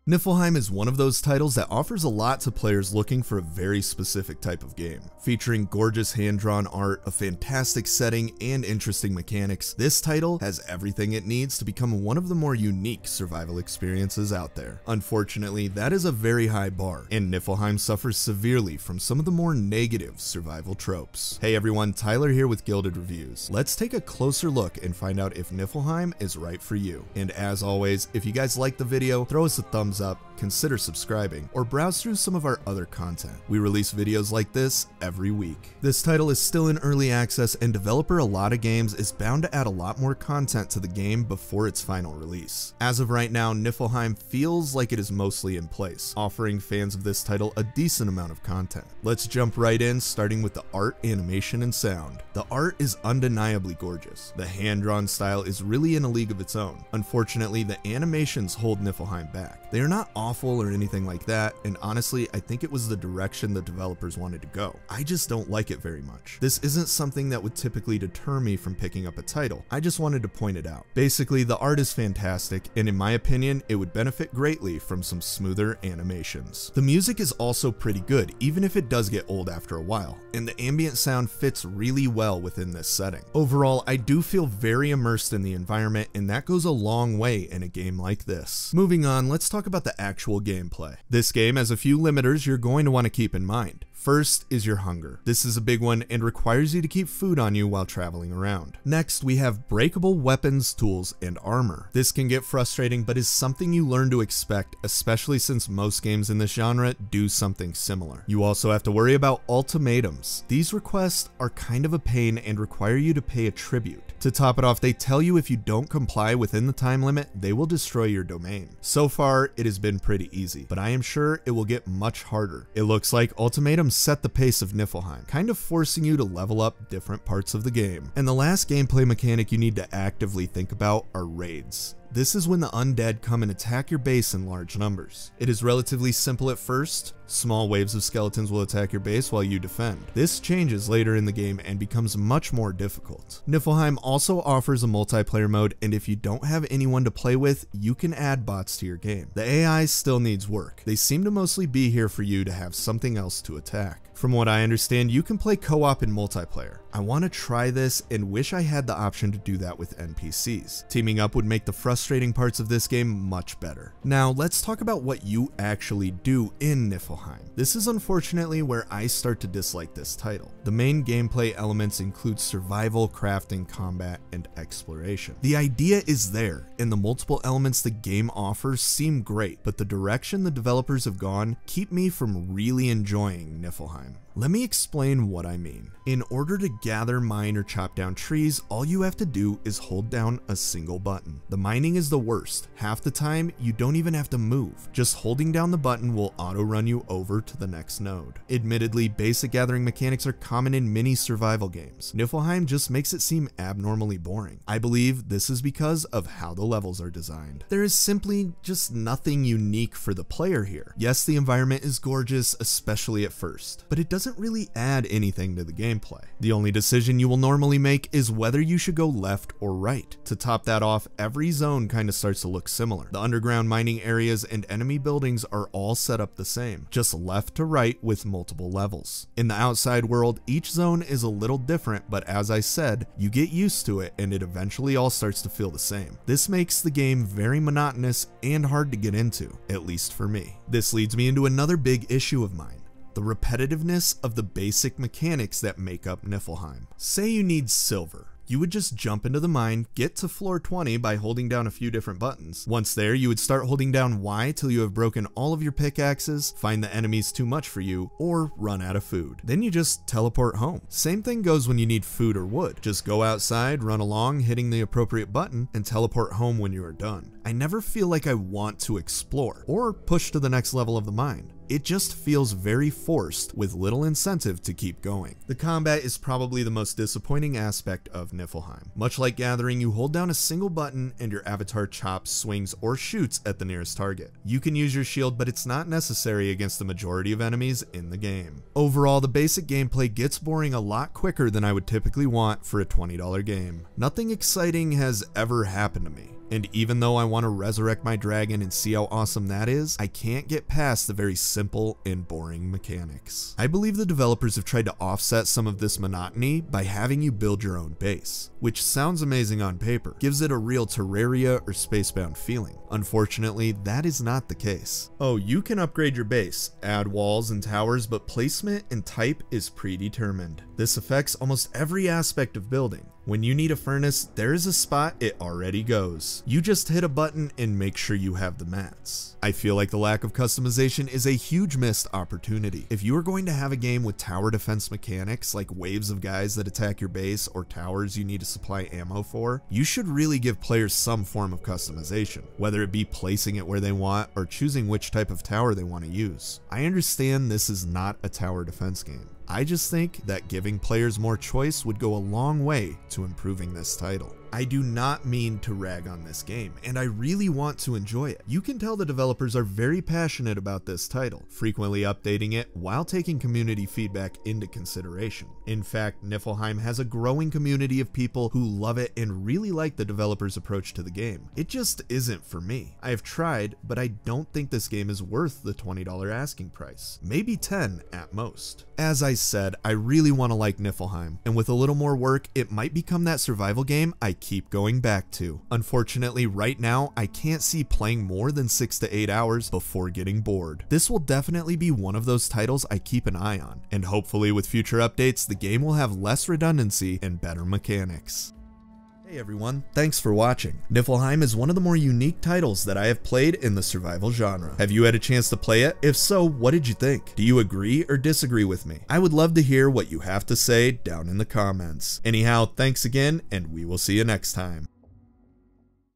Niffelheim is one of those titles that offers a lot to players looking for a very specific type of game. Featuring gorgeous hand-drawn art, a fantastic setting, and interesting mechanics, this title has everything it needs to become one of the more unique survival experiences out there. Unfortunately, that is a very high bar, and Niffelheim suffers severely from some of the more negative survival tropes. Hey everyone, Tyler here with Gilded Reviews. Let's take a closer look and find out if Niffelheim is right for you. And as always, if you guys like the video, throw us a thumbs up, consider subscribing, or browse through some of our other content. We release videos like this every week. This title is still in early access, and developer A Lot of Games is bound to add a lot more content to the game before its final release. As of right now, Niffelheim feels like it is mostly in place, offering fans of this title a decent amount of content. Let's jump right in, starting with the art, animation, and sound. The art is undeniably gorgeous. The hand-drawn style is really in a league of its own. Unfortunately, the animations hold Niffelheim back. They are not awful or anything like that, and honestly, I think it was the direction the developers wanted to go. I just don't like it very much. This isn't something that would typically deter me from picking up a title. I just wanted to point it out. Basically, the art is fantastic, and in my opinion, it would benefit greatly from some smoother animations. The music is also pretty good, even if it does get old after a while, and the ambient sound fits really well within this setting. Overall, I do feel very immersed in the environment, and that goes a long way in a game like this. Moving on, let's talk about the actual gameplay. This game has a few limiters you're going to want to keep in mind. First is your hunger. This is a big one and requires you to keep food on you while traveling around. Next, we have breakable weapons, tools, and armor. This can get frustrating, but is something you learn to expect, especially since most games in this genre do something similar. You also have to worry about ultimatums. These requests are kind of a pain and require you to pay a tribute. To top it off, they tell you if you don't comply within the time limit, they will destroy your domain. So far, it has been pretty easy, but I am sure it will get much harder. It looks like ultimatums set the pace of Niffelheim, kind of forcing you to level up different parts of the game. And the last gameplay mechanic you need to actively think about are raids. This is when the undead come and attack your base in large numbers. It is relatively simple at first. Small waves of skeletons will attack your base while you defend. This changes later in the game and becomes much more difficult. Niffelheim also offers a multiplayer mode, and if you don't have anyone to play with, you can add bots to your game. The AI still needs work. They seem to mostly be here for you to have something else to attack. From what I understand, you can play co-op in multiplayer. I want to try this and wish I had the option to do that with NPCs. Teaming up would make the frustrating parts of this game much better. Now, let's talk about what you actually do in Niffelheim. This is unfortunately where I start to dislike this title. The main gameplay elements include survival, crafting, combat, and exploration. The idea is there, and the multiple elements the game offers seem great, but the direction the developers have gone keep me from really enjoying Niffelheim. Let me explain what I mean. In order to gather, mine, or chop down trees, all you have to do is hold down a single button. The mining is the worst. Half the time, you don't even have to move. Just holding down the button will auto-run you over to the next node. Admittedly, basic gathering mechanics are common in many survival games. Niffelheim just makes it seem abnormally boring. I believe this is because of how the levels are designed. There is simply just nothing unique for the player here. Yes, the environment is gorgeous, especially at first, but it doesn't really add anything to the gameplay. The only decision you will normally make is whether you should go left or right. To top that off, every zone kind of starts to look similar. The underground mining areas and enemy buildings are all set up the same, just left to right with multiple levels. In the outside world, each zone is a little different, but as I said, you get used to it and it eventually all starts to feel the same. This makes the game very monotonous and hard to get into, at least for me. This leads me into another big issue of mine: the repetitiveness of the basic mechanics that make up Niffelheim. Say you need silver. You would just jump into the mine, get to floor 20 by holding down a few different buttons. Once there, you would start holding down Y till you have broken all of your pickaxes, find the enemies too much for you, or run out of food. Then you just teleport home. Same thing goes when you need food or wood. Just go outside, run along, hitting the appropriate button, and teleport home when you are done. I never feel like I want to explore or push to the next level of the mine. It just feels very forced with little incentive to keep going. The combat is probably the most disappointing aspect of Niffelheim. Much like Gathering, you hold down a single button and your avatar chops, swings, or shoots at the nearest target. You can use your shield, but it's not necessary against the majority of enemies in the game. Overall, the basic gameplay gets boring a lot quicker than I would typically want for a $20 game. Nothing exciting has ever happened to me. and even though I want to resurrect my dragon and see how awesome that is, I can't get past the very simple and boring mechanics. I believe the developers have tried to offset some of this monotony by having you build your own base, which sounds amazing on paper, gives it a real Terraria or Spacebound feeling. Unfortunately, that is not the case. Oh, you can upgrade your base, add walls and towers, but placement and type is predetermined. This affects almost every aspect of building. When you need a furnace, there is a spot it already goes. You just hit a button and make sure you have the mats. I feel like the lack of customization is a huge missed opportunity. If you are going to have a game with tower defense mechanics like waves of guys that attack your base or towers you need to supply ammo for, you should really give players some form of customization, whether it be placing it where they want or choosing which type of tower they want to use. I understand this is not a tower defense game. I just think that giving players more choice would go a long way to improving this title. I do not mean to rag on this game, and I really want to enjoy it. You can tell the developers are very passionate about this title, frequently updating it while taking community feedback into consideration. In fact, Niffelheim has a growing community of people who love it and really like the developers' approach to the game. It just isn't for me. I have tried, but I don't think this game is worth the $20 asking price. Maybe $10 at most. As I said, I really want to like Niffelheim, and with a little more work, it might become that survival game I keep going back to. Unfortunately, right now, I can't see playing more than 6 to 8 hours before getting bored. This will definitely be one of those titles I keep an eye on, and hopefully with future updates, the game will have less redundancy and better mechanics. Hey everyone, thanks for watching. Niffelheim is one of the more unique titles that I have played in the survival genre. Have you had a chance to play it? If so, what did you think? Do you agree or disagree with me? I would love to hear what you have to say down in the comments. Anyhow, thanks again, and we will see you next time.